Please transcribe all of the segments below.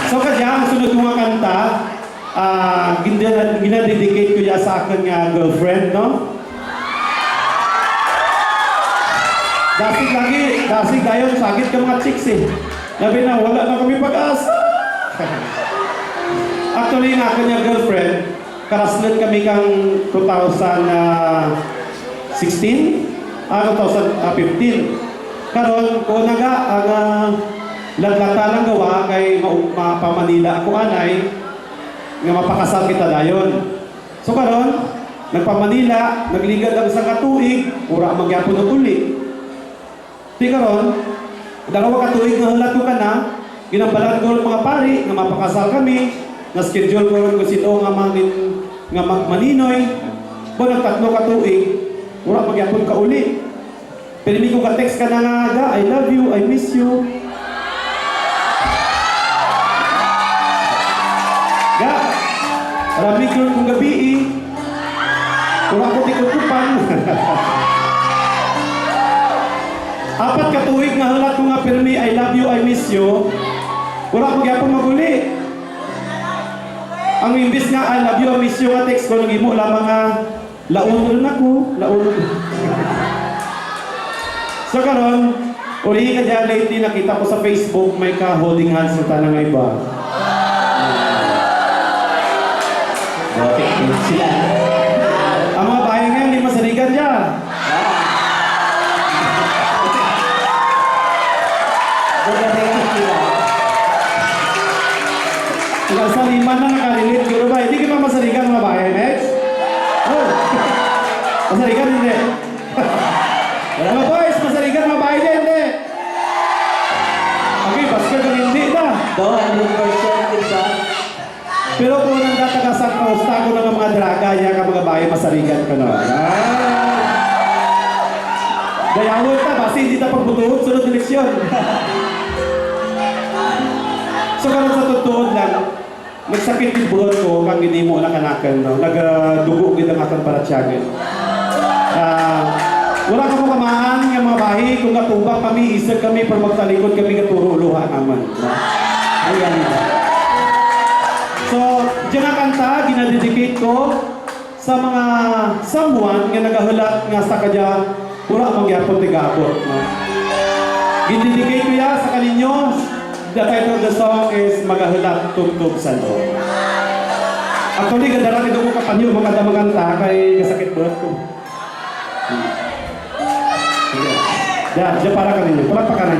So kaya, ang sunod ko nga kanta, ginadedicate ko ya sa akin nga girlfriend, no? Dasig dayon, sakit ka mga chicks eh. Sabi na, wala na kami pag-asa. Actually, nga akin nga girlfriend, karaslet kami kang 2016, 2015. Karon ko naga ang laglata lang gawa kay mapamanila ako anay nga mapakasal kita dayon. So karon nagpamanila, nagligad ang isang katuig, ura magyapon og uli. Di karon dalawa katuig nga hulat ko kana, ginambalan ko mga pari nga mapakasal kami, na schedule ko ron ko sino nga magmaninoy. Kung nagtatlo katuig, ura magyapon ka uli. Pero hindi ko ka-text ka na nga, I love you, I miss you. Ga, maraming yun kong gabi eh. Kung ako di kutupan. Apat katuwig nga halat ko nga pirmi, I love you, I miss you. Wala ko gyapon maguli. Ang imbis nga, I love you, I miss you nga text ko, nang imo lamang nga, launod ako, launod. So karon, uli ka dyan lately nakita ko sa Facebook may ka-holding hands na tanang iba. Sila. Ang mga bahay ngayon, hindi masaligan dyan. Hanggang sa 5 na nakalilit, pero ba, hindi ka ba masaligan mga bahay, next? Oh, masaligan hindi. Mga boys, masaligan mga bahay din, hindi. Okay, basket ang hindi na. 200% diba? Pero kung nang datagasan ka, usta ko ng mga draga, yan ka mga bahay, masaligan ka na. Dayawon ka, basi hindi na pagbutuhod, sunod eleksyon. So karon sa tutuod lang, nagsakit yung buhod ko, kang hindi mo lang kanakan, no? Nagdugo gid ang akong paratsyagan. Wala ka mo kamaan nga mga bahay, kung natubak kami, isag kami, para magtalikod kami katuro-luha naman. Ayan. So, dyan ang kanta, ginadedicate ko sa mga someone nga nagahulat nga sa kadya, pura mangyapon tigapot. No? Ginadedicate ko ya sa kaninyo. The title of the song is Magahulat Tugtog sa Loob. Actually, ganda rin ito ko kapanyo, maganda maganta kay kasakit buhat ko. Diyan para kanino. Palakpakan na.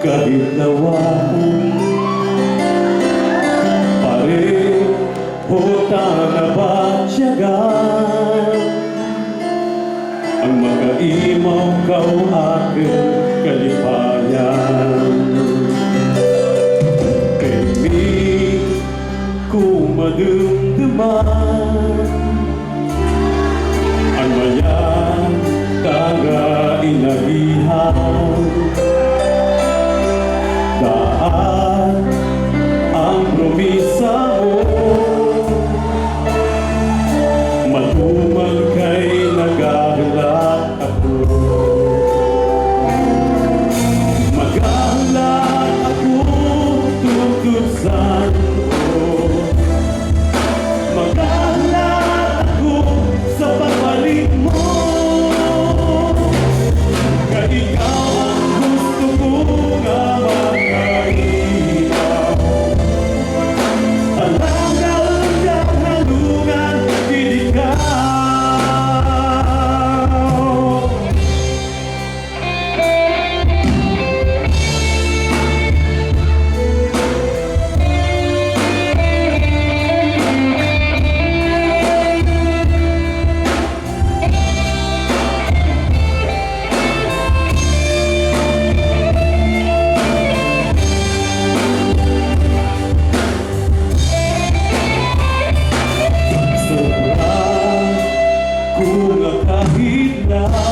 Kahit nawahan pareho na ba tiyagan ang makaimaw kau aking kalipayan kay mi ko madumduman ang mayan taga inagihan daan ang promisa mo matuman kay nagahulat ako magahulat ako tugtog sa loob na